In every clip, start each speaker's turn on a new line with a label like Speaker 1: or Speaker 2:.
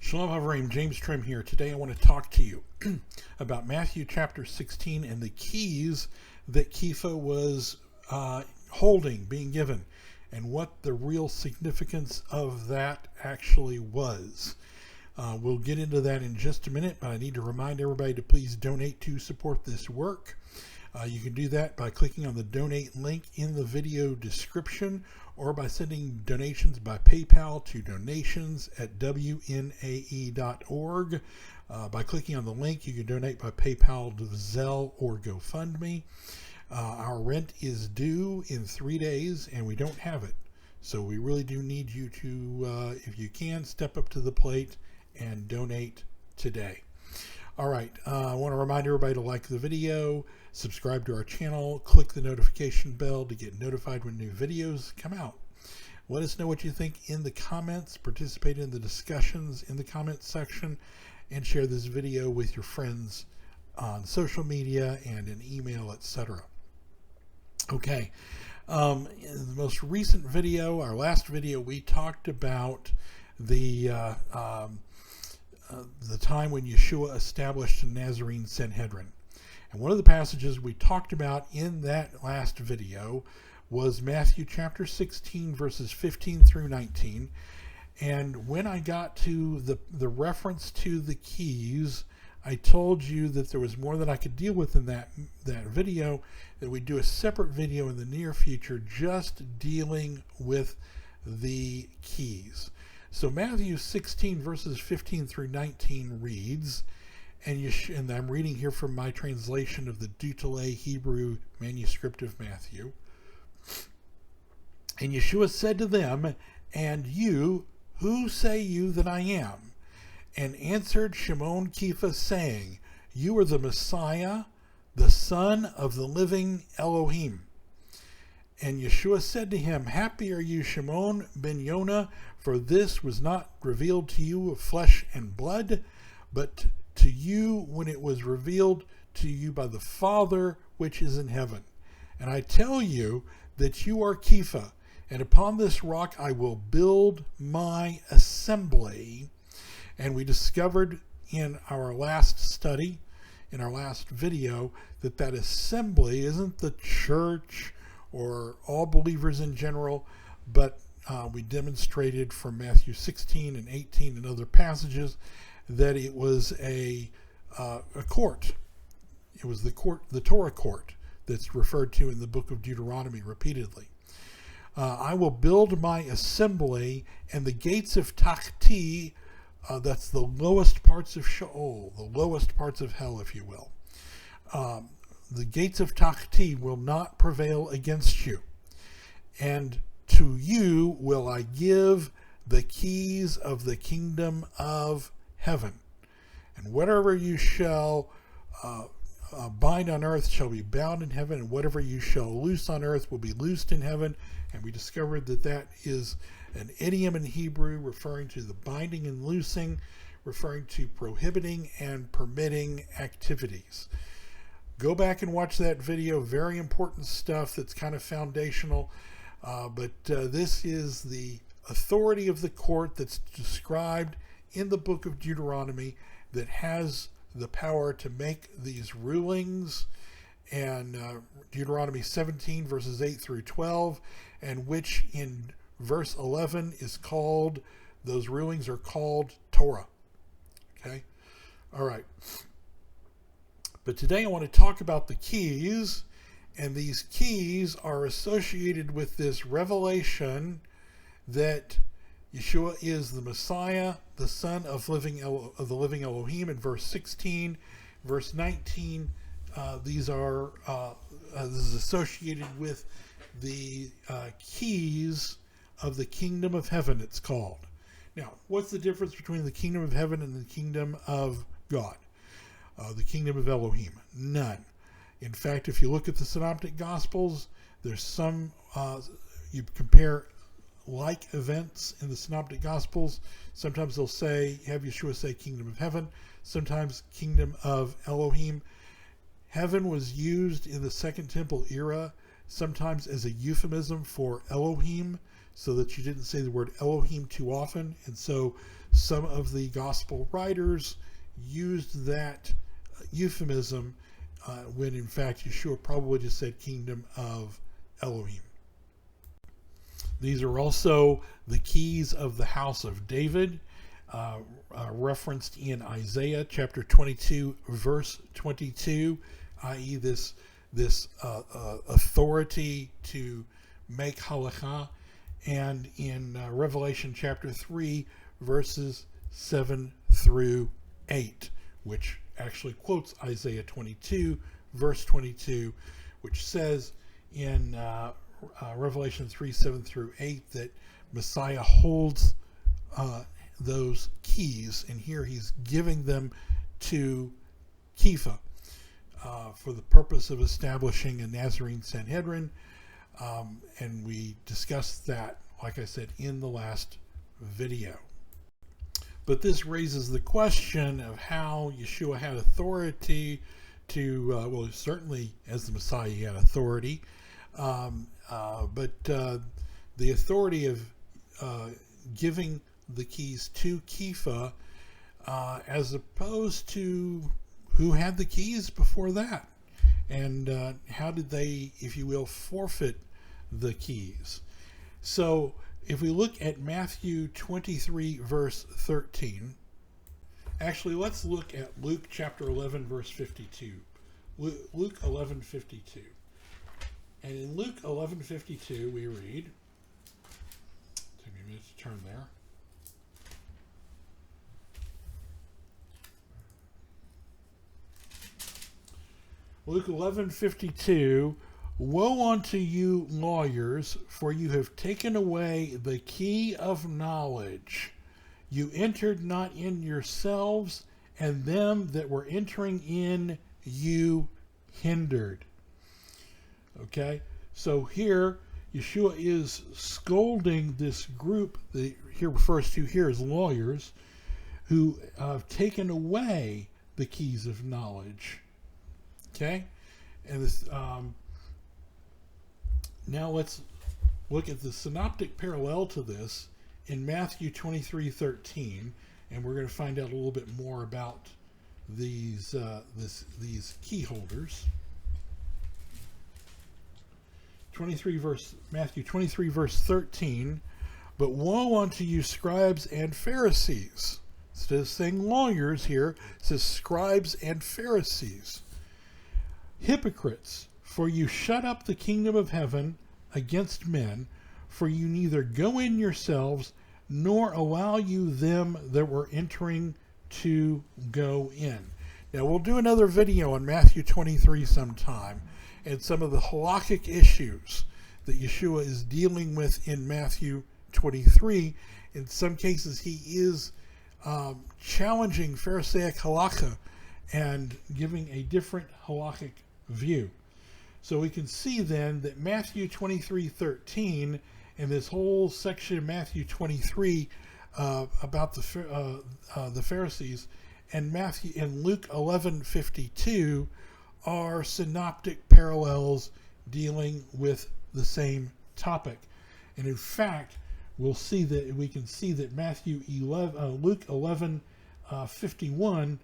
Speaker 1: Shalom Havraim, James Trim here. Today I want to talk to you about Matthew chapter 16 and the keys that Kepha was holding, being given, and what the real significance of that actually was. We'll get into that in just a minute, but I need to remind everybody to please donate to support this work. You can do that by clicking on the donate link in the video description or by sending donations by PayPal to donations@wnae.org. By clicking on the link, you can donate by PayPal to Zelle or GoFundMe. Our rent is due in 3 days and we don't have it. So we really do need you to, if you can, step up to the plate and donate today. All right, I want to remind everybody to like the video, subscribe to our channel, click the notification bell to get notified when new videos come out. Let us know what you think in the comments, participate in the discussions in the comments section, and share this video with your friends on social media and in email, etc. Okay, in the most recent video, our last video, we talked about the time when Yeshua established the Nazarene Sanhedrin. And one of the passages we talked about in that last video was Matthew chapter 16, verses 15 through 19. And when I got to the reference to the keys, I told you that there was more that I could deal with in that video, that we'd do a separate video in the near future just dealing with the keys. So Matthew 16 verses 15 through 19 reads, and I'm reading here from my translation of the Deutele Hebrew manuscript of Matthew. And Yeshua said to them, "And you, who say you that I am?" And answered Shimon Kepha, saying, "You are the Messiah, the Son of the living Elohim." And Yeshua said to him, "Happy are you, Shimon ben Yonah, for this was not revealed to you of flesh and blood, but to you when it was revealed to you by the Father which is in heaven. And I tell you that you are Kepha, and upon this rock I will build my assembly." And we discovered in our last study, in our last video, that assembly isn't the church or all believers in general, but we demonstrated from Matthew 16 and 18 and other passages that it was a court. It was the Torah court that's referred to in the book of Deuteronomy repeatedly. I will build my assembly, and the gates of Tachti, that's the lowest parts of Sheol, the lowest parts of hell, if you will. The gates of Tachti will not prevail against you. And to you will I give the keys of the kingdom of heaven. And whatever you shall bind on earth shall be bound in heaven, and whatever you shall loose on earth will be loosed in heaven. And we discovered that is an idiom in Hebrew referring to the binding and loosing, referring to prohibiting and permitting activities. Go back and watch that video. Very important stuff that's kind of foundational. But this is the authority of the court that's described in the book of Deuteronomy that has the power to make these rulings. And Deuteronomy 17 verses 8 through 12, and which in verse 11 is called, those rulings are called Torah. Okay? All right. But today I want to talk about the keys, and these keys are associated with this revelation that Yeshua is the Messiah, the Son of the living Elohim in verse 16. Verse 19, this is associated with the keys of the kingdom of heaven, it's called. Now, what's the difference between the kingdom of heaven and the kingdom of God? The kingdom of Elohim? None. In fact, if you look at the Synoptic Gospels, there's some, you compare like events in the Synoptic Gospels. Sometimes they'll have Yeshua say kingdom of heaven, sometimes kingdom of Elohim. Heaven was used in the Second Temple era sometimes as a euphemism for Elohim, so that you didn't say the word Elohim too often. And so some of the gospel writers used that euphemism when in fact Yeshua probably just said kingdom of Elohim. These are also the keys of the house of David, referenced in Isaiah chapter 22, verse 22, i.e. this authority to make halakha, and in Revelation chapter 3, verses 7 through 8, which actually quotes Isaiah 22, verse 22, which says in Revelation 3, 7 through 8 that Messiah holds those keys, and here he's giving them to Kepha for the purpose of establishing a Nazarene Sanhedrin, and we discussed that, like I said, in the last video. But this raises the question of how Yeshua had authority to, well, certainly as the Messiah he had authority, but the authority of giving the keys to Kepha as opposed to who had the keys before that, and how did they, if you will, forfeit the keys. So if we look at Matthew 23 verse 13, actually let's look at Luke chapter 11 verse 52. Luke 11:52. And in Luke 11:52 we read, take me a minute to turn there. Luke 11:52, woe unto you lawyers, for you have taken away the key of knowledge. You entered not in yourselves, and them that were entering in you hindered. Okay, so here Yeshua is scolding this group that he refers to here as lawyers, who have taken away the keys of knowledge. Okay, and this now let's look at the synoptic parallel to this in Matthew 23:13, and we're going to find out a little bit more about these key holders. Matthew 23 verse 13, but woe unto you scribes and Pharisees. Instead of saying lawyers here, it says scribes and Pharisees. Hypocrites, for you shut up the kingdom of heaven against men, for you neither go in yourselves, nor allow you them that were entering to go in. Now we'll do another video on Matthew 23 sometime, and some of the halakhic issues that Yeshua is dealing with in Matthew 23. In some cases he is challenging Pharisaic halakha and giving a different halakhic view. So we can see then that Matthew 23:13 and this whole section of Matthew 23 about the Pharisees and Luke 11:52 are synoptic parallels dealing with the same topic. And in fact, we can see that Luke 11:51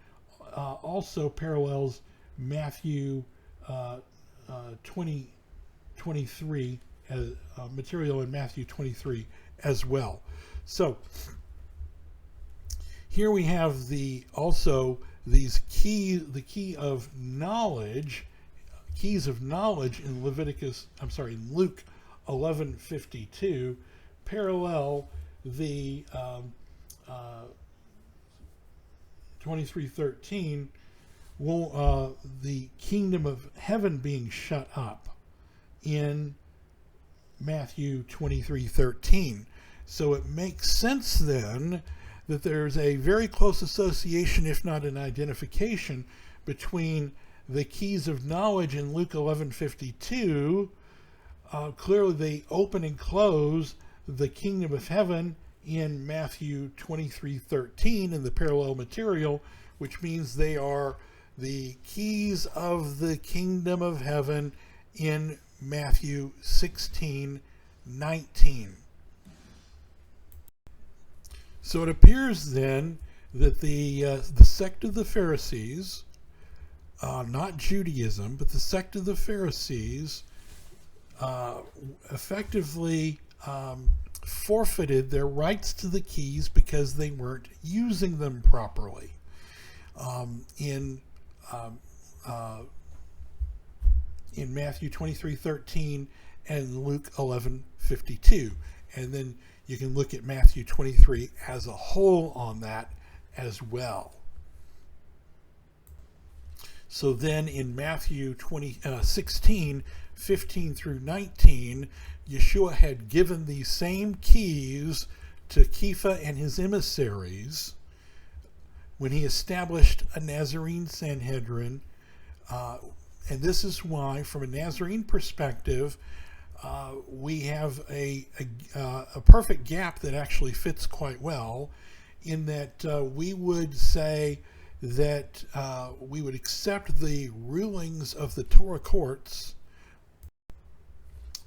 Speaker 1: also parallels Matthew 23 material in Matthew 23 as well. So here we have the key of knowledge, keys of knowledge in Luke 11:52 parallel the 23:13, the kingdom of heaven being shut up in Matthew 23:13. So it makes sense then that there's a very close association, if not an identification, between the keys of knowledge in Luke 11:52. Clearly they open and close the kingdom of heaven in Matthew 23:13 in the parallel material, which means they are the keys of the kingdom of heaven in Matthew 16:19. So it appears then that the sect of the Pharisees, not Judaism, but the sect of the Pharisees, effectively forfeited their rights to the keys because they weren't using them properly. In Matthew 23:13 and Luke 11:52, and then you can look at Matthew 23 as a whole on that as well. So then in Matthew 16:15 through 19, Yeshua had given these same keys to Kepha and his emissaries when he established a Nazarene Sanhedrin. And this is why, from a Nazarene perspective, we have a perfect gap that actually fits quite well, in that we would say that we would accept the rulings of the Torah courts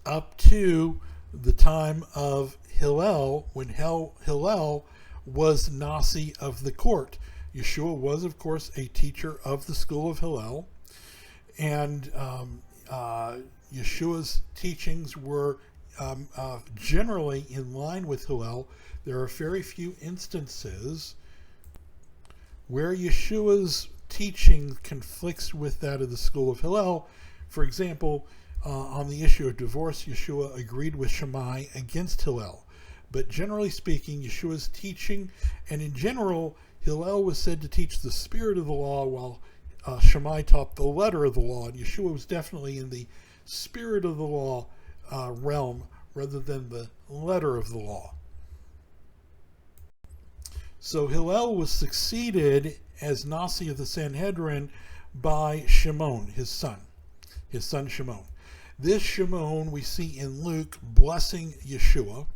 Speaker 1: up to the time of Hillel, when Hillel was Nasi of the court. Yeshua was, of course, a teacher of the school of Hillel, and Yeshua's teachings were generally in line with Hillel. There are very few instances where Yeshua's teaching conflicts with that of the school of Hillel. For example, on the issue of divorce, Yeshua agreed with Shammai against Hillel. But generally speaking, Yeshua's teaching, and in general, Hillel was said to teach the spirit of the law, while Shammai taught the letter of the law. And Yeshua was definitely in the spirit of the law realm rather than the letter of the law. So Hillel was succeeded as Nasi of the Sanhedrin by Shimon, his son Shimon. This Shimon we see in Luke blessing Yeshua.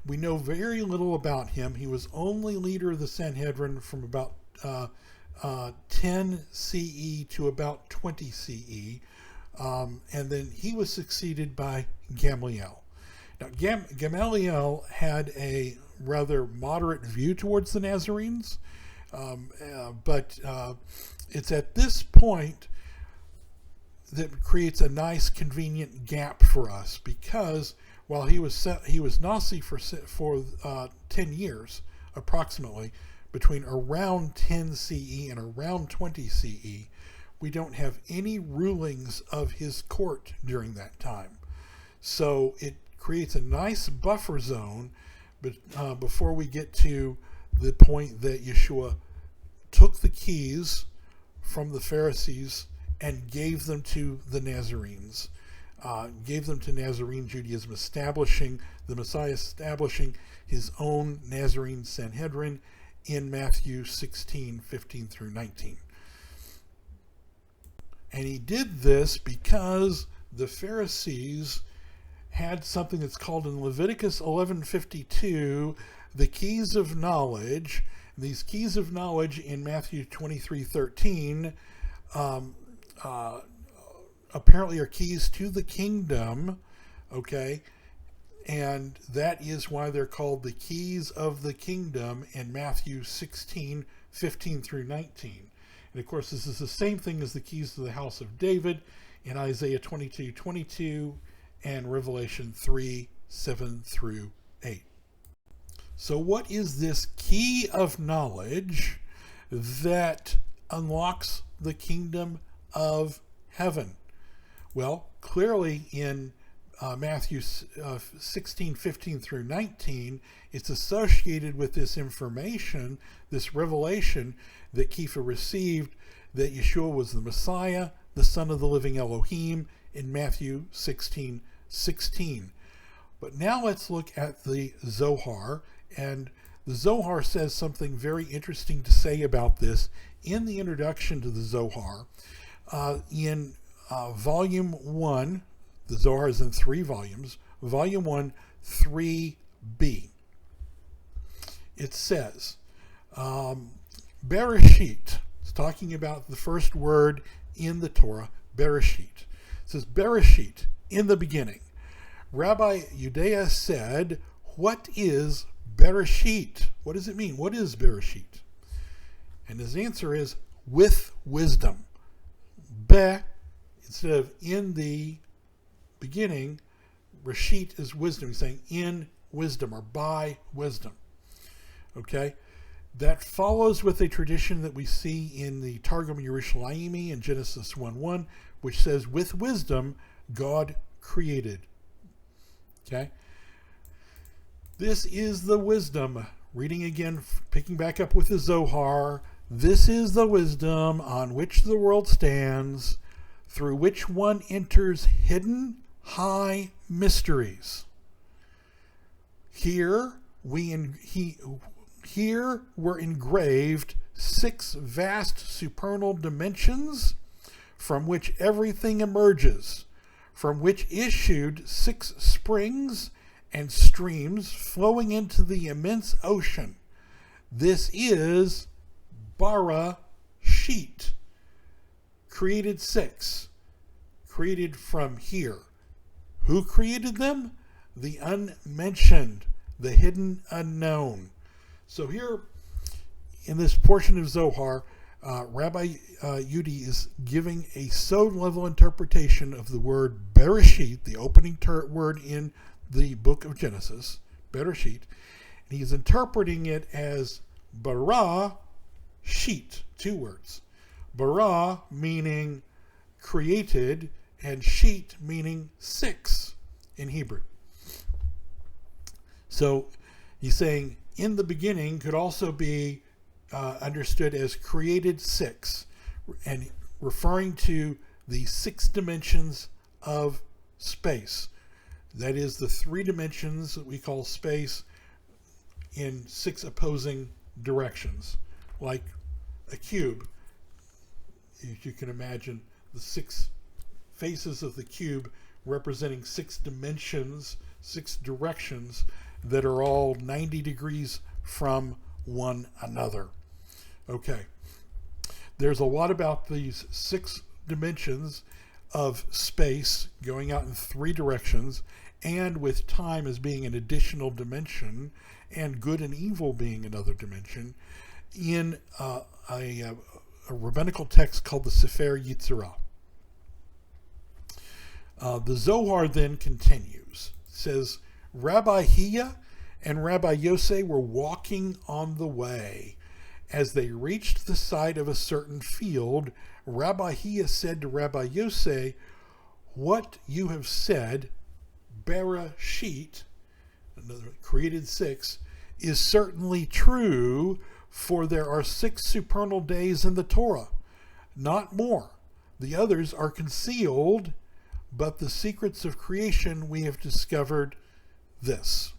Speaker 1: We know very little about him. He was only leader of the Sanhedrin from about 10 CE to about 20 CE. And then he was succeeded by Gamaliel. Now, Gamaliel had a rather moderate view towards the Nazarenes, but it's at this point that creates a nice, convenient gap for us, because while he was Nasi for 10 years, approximately, between around 10 CE and around 20 CE, we don't have any rulings of his court during that time. So it creates a nice buffer zone before we get to the point that Yeshua took the keys from the Pharisees and gave them to the Nazarenes, gave them to Nazarene Judaism, the Messiah establishing his own Nazarene Sanhedrin in Matthew 16:15 through 19. And he did this because the Pharisees had something that's called in Leviticus 11:52 the keys of knowledge. These keys of knowledge in Matthew 23:13 apparently are keys to the kingdom, okay? And that is why they're called the keys of the kingdom in Matthew 16:15 through 19. And of course, this is the same thing as the keys to the house of David in Isaiah 22:22 and Revelation 3:7 through 8. So what is this key of knowledge that unlocks the kingdom of heaven? Well, clearly in Matthew 16:15 through 19, it's associated with this information, this revelation that Kepha received, that Yeshua was the Messiah, the Son of the living Elohim, in Matthew 16:16. But now let's look at the Zohar, and the Zohar says something very interesting to say about this in the introduction to the Zohar. In Volume 1, the Zohar is in 3 volumes, Volume 1, 3b. It says, Bereshit, it's talking about the first word in the Torah, Bereshit. It says, Bereshit, in the beginning. Rabbi Yudea said, what is Bereshit. What does it mean? What is Bereshit? And his answer is with wisdom. Be, instead of in the beginning, Reshit is wisdom. He's saying in wisdom or by wisdom. Okay? That follows with a tradition that we see in the Targum Yerushalayimi in Genesis 1:1, which says, with wisdom, God created. Okay? This is the wisdom. Reading again, picking back up with the Zohar. This is the wisdom on which the world stands, through which one enters hidden, high mysteries. Here were engraved 6 vast supernal dimensions from which everything emerges, from which issued 6 springs and streams flowing into the immense ocean. This is Bereshit, created 6, created from here. Who created them? The unmentioned, the hidden unknown. So here, in this portion of Zohar, Rabbi Yudi is giving a sod-level interpretation of the word Bereshit, the opening word in the book of Genesis, Bereshit, and he's interpreting it as bara sheet, 2 words. Bara meaning created, and sheet meaning 6 in Hebrew. So he's saying in the beginning could also be understood as created 6, and referring to the 6 dimensions of space. That is the 3 dimensions that we call space in 6 opposing directions, like a cube. If you can imagine the 6 faces of the cube representing 6 dimensions, 6 directions that are all 90 degrees from one another. Okay. There's a lot about these 6 dimensions of space going out in 3 directions, and with time as being an additional dimension, and good and evil being another dimension, in a rabbinical text called the Sefer Yitzirah. The Zohar then continues. It says, Rabbi Hiya and Rabbi Yosei were walking on the way. As they reached the side of a certain field, Rabbi Hiya said to Rabbi Yosei, what you have said, Bereshit, another created 6, is certainly true, for there are 6 supernal days in the Torah, not more. The others are concealed, but the secrets of creation we have discovered this.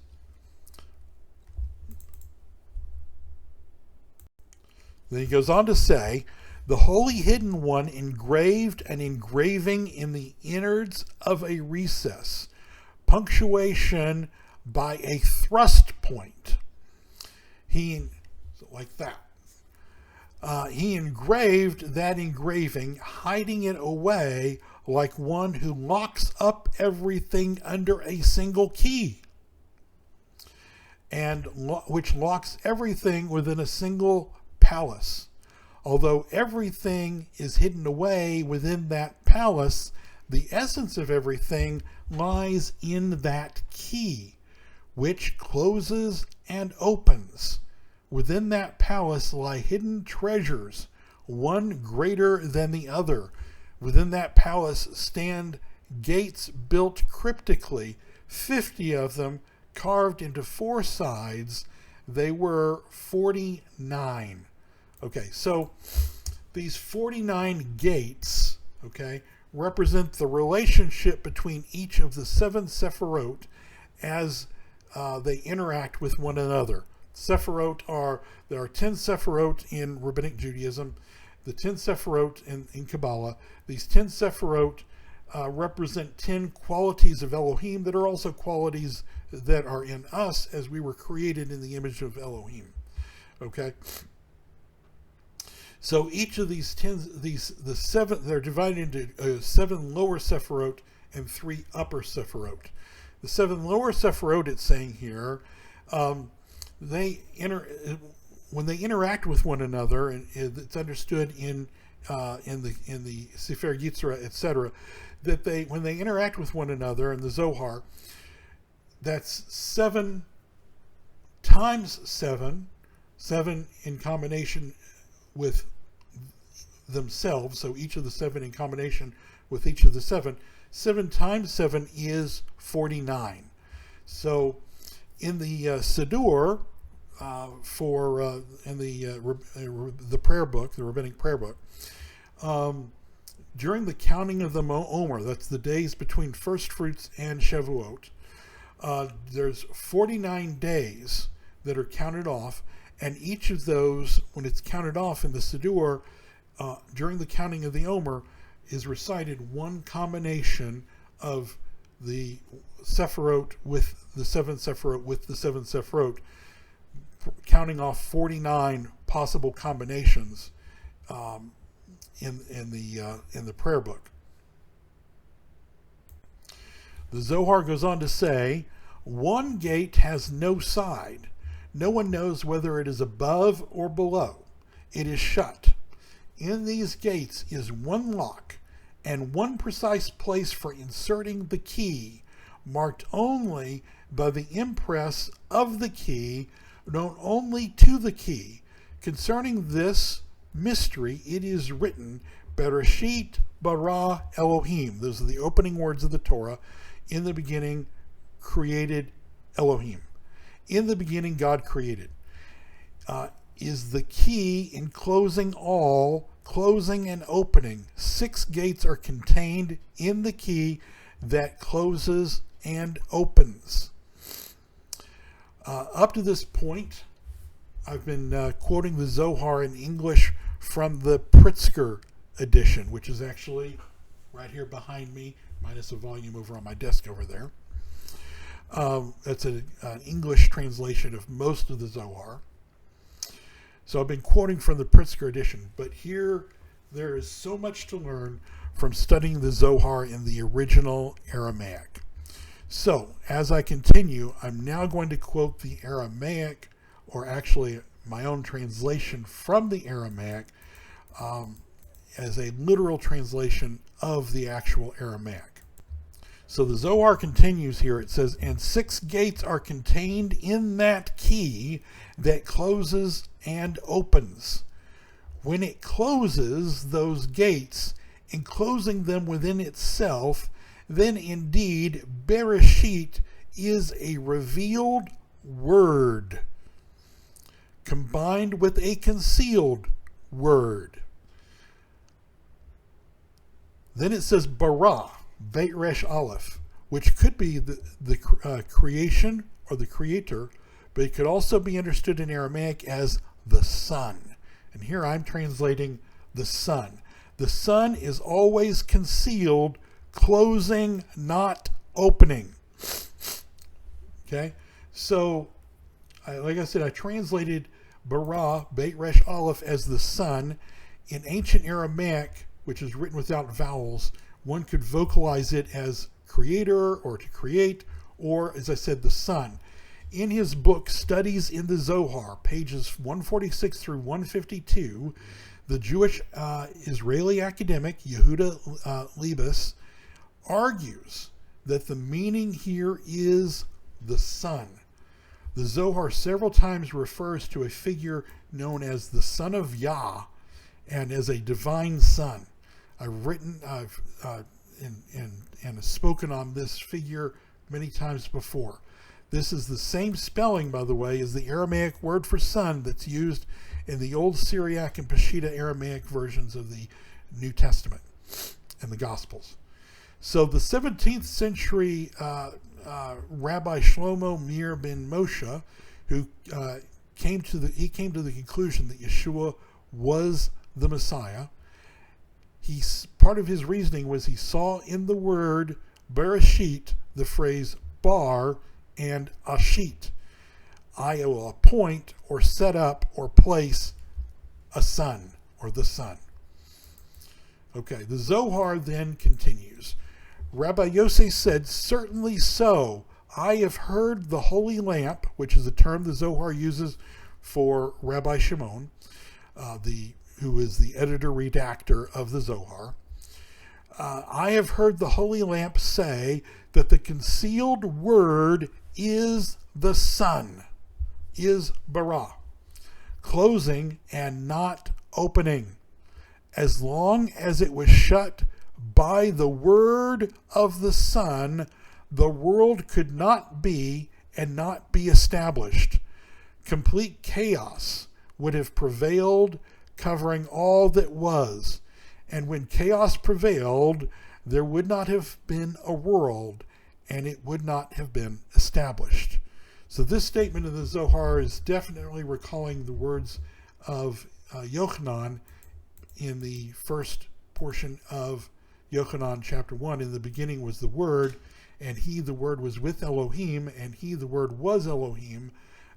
Speaker 1: Then he goes on to say, the Holy Hidden One engraved an engraving in the innards of a recess, punctuation by a thrust point. Like that. He engraved that engraving, hiding it away like one who locks up everything under a single key, and which locks everything within a single palace. Although everything is hidden away within that palace, the essence of everything lies in that key, which closes and opens. Within that palace lie hidden treasures, one greater than the other. Within that palace stand gates built cryptically, 50 of them carved into 4 sides. They were 49. Okay, so these 49 gates, okay, represent the relationship between each of the 7 Sephirot as they interact with one another. There are 10 Sephirot in Rabbinic Judaism, the 10 Sephirot in Kabbalah. These 10 Sephirot represent 10 qualities of Elohim that are also qualities that are in us as we were created in the image of Elohim. Okay? So each of these 10, the 7, they're divided into 7 lower Sephirot and 3 upper Sephirot. The 7 lower Sephirot, it's saying here, when they interact with one another, and it's understood in the Sefer Yitzra, etc., that when they interact with one another in the Zohar, that's 7 times 7, 7 in combination with themselves, so each of the 7 in combination with each of the 7. 7 times 7 is 49. So in the Siddur, in the prayer book, the rabbinic prayer book, during the counting of the Omer, that's the days between first fruits and Shavuot, there's 49 days that are counted off, and each of those, when it's counted off in the Siddur, during the counting of the Omer, is recited one combination of the Sephirot with the 7 Sephirot with the 7 Sephirot, counting off 49 possible combinations in the prayer book. The Zohar goes on to say, one gate has no side. No one knows whether it is above or below. It is shut. In these gates is one lock and one precise place for inserting the key, marked only by the impress of the key, known only to the key. Concerning this mystery, it is written, Bereshit bara Elohim. Those are the opening words of the Torah. In the beginning, created Elohim. In the beginning, God created. Is the key in closing all, closing and opening. 6 gates are contained in the key that closes and opens. Up to this point, I've been quoting the Zohar in English from the Pritzker edition, which is actually right here behind me, minus a volume over on my desk over there. That's an English translation of most of the Zohar. So I've been quoting from the Pritzker edition, but here there is so much to learn from studying the Zohar in the original Aramaic. So as I continue, I'm now going to quote the Aramaic, or actually my own translation from the Aramaic, as a literal translation of the actual Aramaic. So the Zohar continues here. It says, and 6 gates are contained in that key that closes and opens. When it closes those gates, enclosing them within itself, then indeed Bereshit is a revealed word combined with a concealed word. Then it says bara, Beit Resh Aleph, which could be the creation or the creator, but it could also be understood in Aramaic as the sun. And here I'm translating the sun. The sun is always concealed, closing, not opening. Okay? So, like I said, I translated bara, Beit Resh Aleph, as the sun. In ancient Aramaic, which is written without vowels, one could vocalize it as creator or to create, or, as I said, the sun. In his book, Studies in the Zohar, pages 146 through 152, the Jewish Israeli academic Yehuda Liebes argues that the meaning here is the sun. The Zohar several times refers to a figure known as the Son of Yah and as a divine son. I've spoken on this figure many times before. This is the same spelling, by the way, as the Aramaic word for son that's used in the Old Syriac and Peshitta Aramaic versions of the New Testament and the Gospels. So the 17th century Rabbi Shlomo Meir ben Moshe, who came to the conclusion that Yeshua was the Messiah. Part of his reasoning was he saw in the word Bereshit the phrase bar and ashit. I will appoint or set up or place a son or the son. Okay, the Zohar then continues. Rabbi Yossi said, certainly so. I have heard the holy lamp, which is a term the Zohar uses for Rabbi Shimon, who is the editor-redactor of the Zohar. I have heard the holy lamp say that the concealed word is the Son, is bara, closing and not opening. As long as it was shut by the word of the Son, the world could not be and not be established. Complete chaos would have prevailed, covering all that was. And when chaos prevailed, there would not have been a world, and it would not have been established. So this statement of the Zohar is definitely recalling the words of Yochanan in the first portion of Yochanan chapter 1. In the beginning was the Word, and he, the Word, was with Elohim, and he, the Word, was Elohim.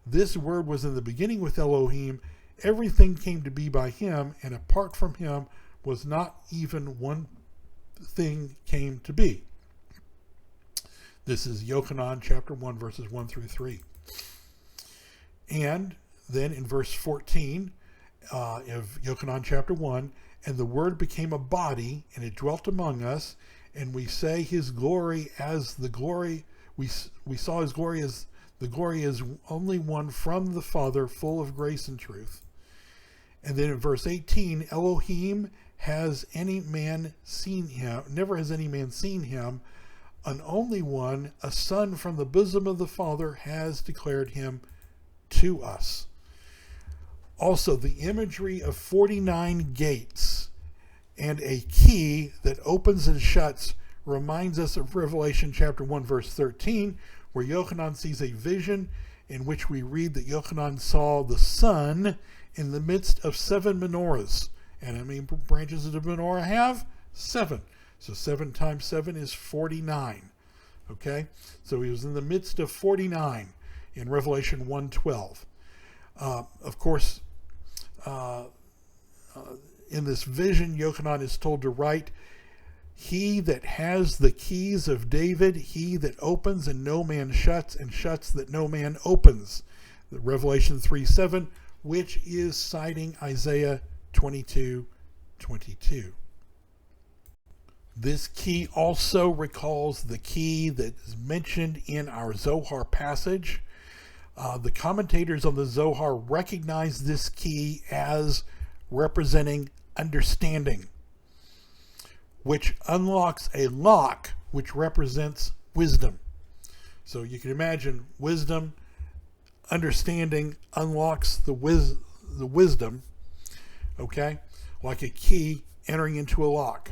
Speaker 1: This Word was in the beginning with Elohim. Everything came to be by him, and apart from him was not even one thing came to be. This is Yochanan chapter 1, verses 1 through 3. And then in verse 14 of Yochanan chapter 1, and the Word became a body, and it dwelt among us, and we say his glory as the glory, we saw his glory as the glory is only one from the Father, full of grace and truth. And then in verse 18, Elohim has any man seen him, never has any man seen him, an only one, a son from the bosom of the Father, has declared him to us. Also, the imagery of 49 gates and a key that opens and shuts reminds us of Revelation chapter 1, verse 13, where Yochanan sees a vision in which we read that Yochanan saw the sun in the midst of 7 menorahs. And how many branches does a menorah have? 7. So 7 times 7 is 49. Okay? So he was in the midst of 49 in Revelation 1:12. Of course, in this vision, Yochanan is told to write, he that has the keys of David, he that opens and no man shuts, and shuts that no man opens. Revelation 3:7, which is citing Isaiah 22:22. This key also recalls the key that is mentioned in our Zohar passage. The commentators on the Zohar recognize this key as representing understanding, which unlocks a lock which represents wisdom. So you can imagine wisdom, understanding unlocks the wisdom, okay, like a key entering into a lock.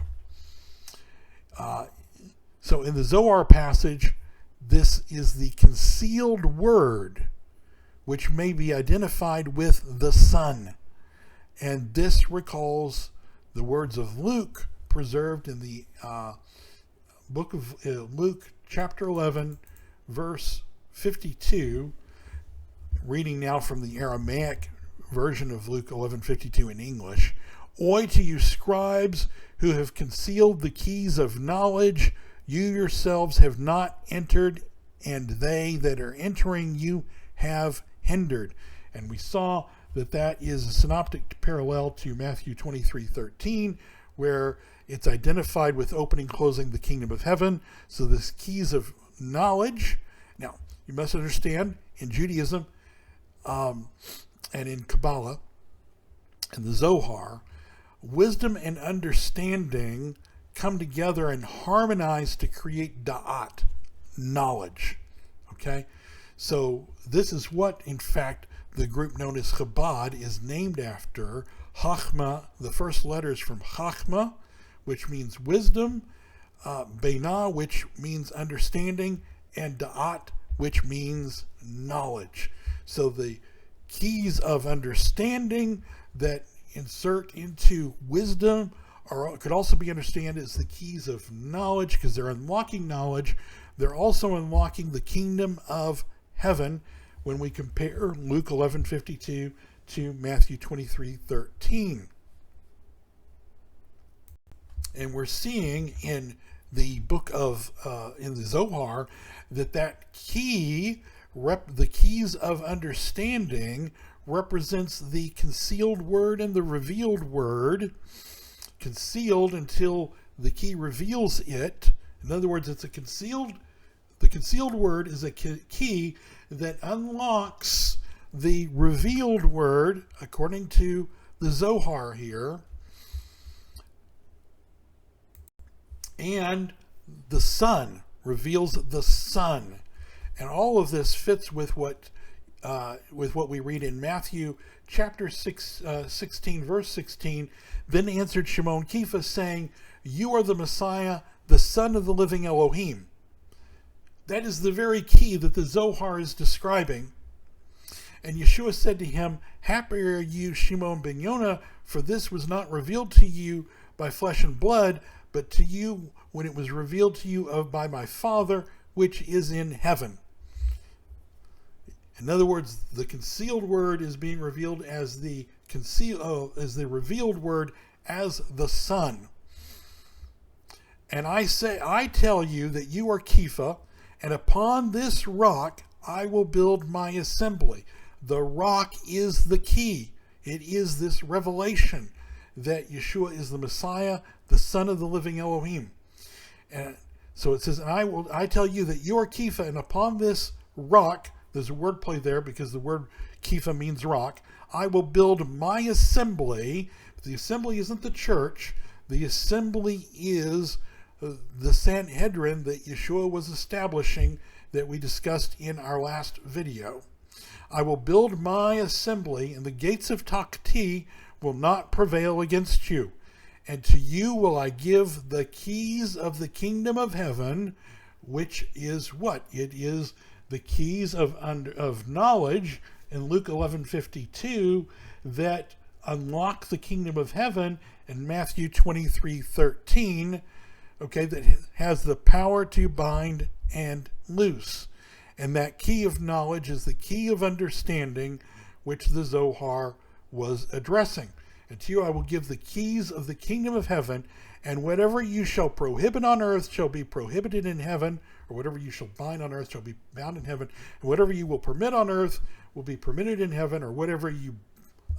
Speaker 1: So in the Zohar passage, this is the concealed word, which may be identified with the Son. And this recalls the words of Luke, preserved in the book of Luke, chapter 11, verse 52, reading now from the Aramaic version of Luke 11:52 in English. Oi to you scribes who have concealed the keys of knowledge, you yourselves have not entered, and they that are entering you have hindered. And we saw that that is a synoptic parallel to Matthew 23:13, where it's identified with opening, closing the kingdom of heaven. So this keys of knowledge. Now, you must understand, in Judaism and in Kabbalah and the Zohar, wisdom and understanding come together and harmonize to create da'at, knowledge. Okay? So this is what, in fact, the group known as Chabad is named after. Chachma, the first letters from Chachma, which means wisdom, Beinah, which means understanding, and Da'at, which means knowledge. So the keys of understanding that insert into wisdom could also be understood as the keys of knowledge, because they're unlocking knowledge. They're also unlocking the kingdom of heaven when we compare Luke 11:52 to Matthew 23:13. And we're seeing in the book of in the Zohar, that key, the keys of understanding, represents the concealed word and the revealed word. Concealed until the key reveals it. In other words, it's the concealed word is a key that unlocks the revealed word, according to the Zohar here. And the Son reveals the Son. And all of this fits with what we read in Matthew chapter 16, verse 16. Then answered Shimon Kepha, saying, "You are the Messiah, the Son of the living Elohim." That is the very key that the Zohar is describing. And Yeshua said to him, "Happy are you, Shimon ben Yonah, for this was not revealed to you by flesh and blood, but to you when it was revealed to you by my Father, which is in heaven." In other words, the concealed word is being revealed as the revealed word as the Son. And I tell you that you are Kepha, and upon this rock I will build my assembly. The rock is the key. It is this revelation that Yeshua is the Messiah, the Son of the living Elohim. And so it says, and I tell you that you are Kepha, and upon this rock, there's a wordplay there because the word Kepha means rock, I will build my assembly. The assembly isn't the church. The assembly is the Sanhedrin that Yeshua was establishing, that we discussed in our last video. I will build my assembly, and the gates of Takti will not prevail against you. And to you will I give the keys of the kingdom of heaven, which is what? It is the keys of knowledge in Luke 11:52 that unlock the kingdom of heaven, in Matthew 23:13, okay, that has the power to bind and loose. And that key of knowledge is the key of understanding, which the Zohar was addressing. And to you I will give the keys of the kingdom of heaven, and whatever you shall prohibit on earth shall be prohibited in heaven, or whatever you shall bind on earth shall be bound in heaven, and whatever you will permit on earth will be permitted in heaven, or whatever you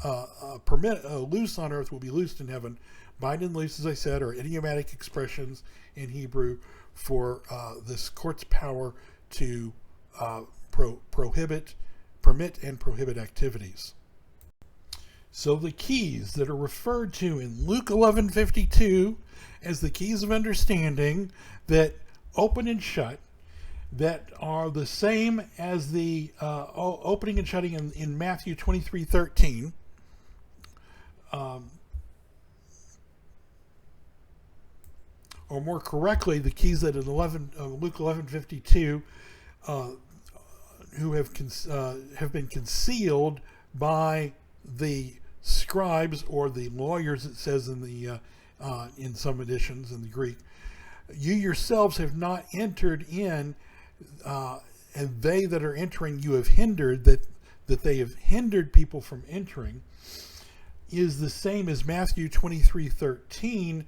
Speaker 1: loose on earth will be loosed in heaven. Bind and loose, as I said, are idiomatic expressions in Hebrew for this court's power to permit and prohibit activities. So the keys that are referred to in Luke 11:52 as the keys of understanding that open and shut, that are the same as the opening and shutting in Matthew 23:13, or more correctly, the keys that in Luke 11:52 who have been concealed by the scribes or the lawyers, it says in some editions in the Greek. You yourselves have not entered in, and they that are entering you have hindered, that they have hindered people from entering, is the same as Matthew 23:13,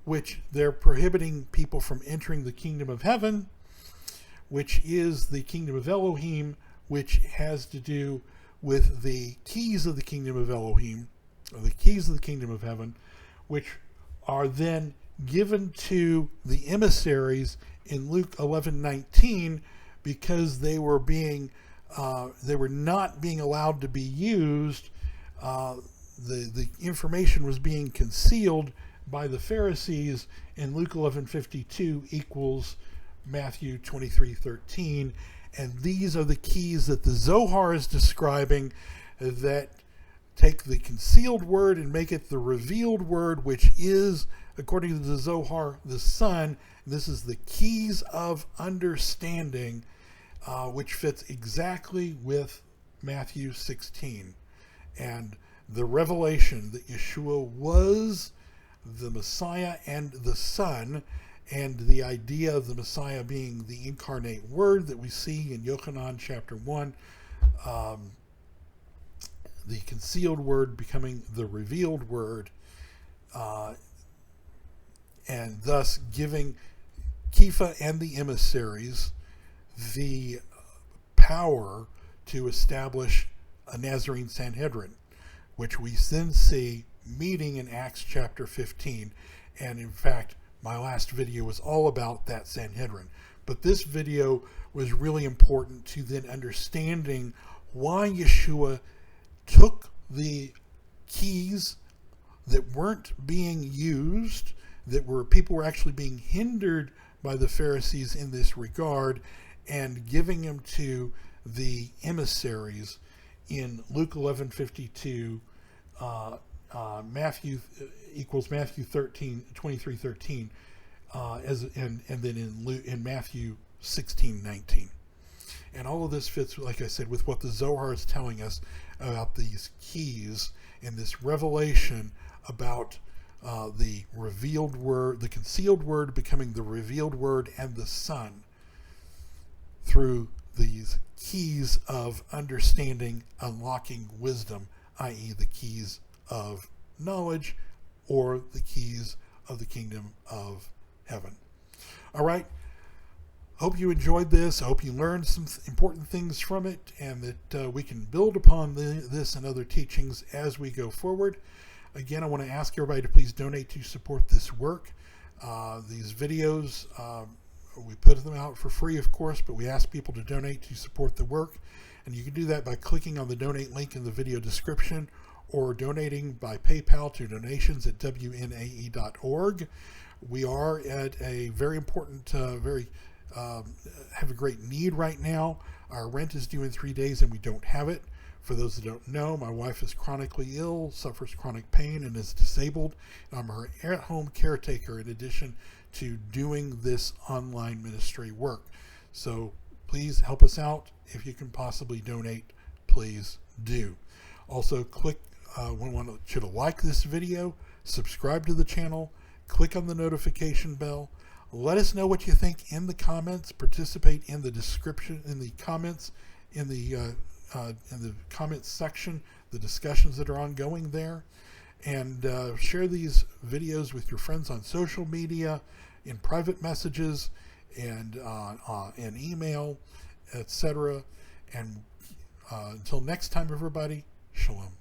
Speaker 1: which they're prohibiting people from entering the kingdom of heaven, which is the kingdom of Elohim, which has to do with the keys of the kingdom of Elohim, or the keys of the kingdom of heaven, which are then given to the emissaries in Luke 11:19, because they were not being allowed to be used. The information was being concealed by the Pharisees, and Luke 11:52 equals Matthew 23:13. And these are the keys that the Zohar is describing, that take the concealed word and make it the revealed word, which is, according to the Zohar, the Son. This is the keys of understanding, which fits exactly with Matthew 16. And the revelation that Yeshua was the Messiah and the Son, and the idea of the Messiah being the incarnate Word that we see in Yochanan chapter 1, the concealed Word becoming the revealed Word, and thus giving Kepha and the emissaries the power to establish a Nazarene Sanhedrin, which we then see meeting in Acts chapter 15. And in fact, my last video was all about that Sanhedrin. But this video was really important to then understanding why Yeshua took the keys that weren't being used, people were actually being hindered by the Pharisees in this regard, and giving them to the emissaries in Luke 11:52, Matthew equals Matthew 23:13, and then in Matthew 16:19. And all of this fits, like I said, with what the Zohar is telling us about these keys and this revelation about the revealed word, the concealed word becoming the revealed word, and the Son through these keys of understanding, unlocking wisdom, i.e. the keys of knowledge or the keys of the kingdom of heaven. All right. Hope you enjoyed this. I hope you learned some important things from it, and that we can build upon this and other teachings as we go forward. Again, I want to ask everybody to please donate to support this work. These videos, we put them out for free, of course, but we ask people to donate to support the work. And you can do that by clicking on the donate link in the video description, or donating by PayPal to donations@wnae.org. We are at a very important, have a great need right now. Our rent is due in 3 days and we don't have it. For those that don't know, my wife is chronically ill, suffers chronic pain, and is disabled. I'm her at-home caretaker in addition to doing this online ministry work. So please help us out. If you can possibly donate, please do. Also, want you to like this video, subscribe to the channel, click on the notification bell. Let us know what you think in the comments. Participate in the description, in the comments, in the comments section, the discussions that are ongoing there, and share these videos with your friends on social media, in private messages, and in email, etc. And until next time, everybody, shalom.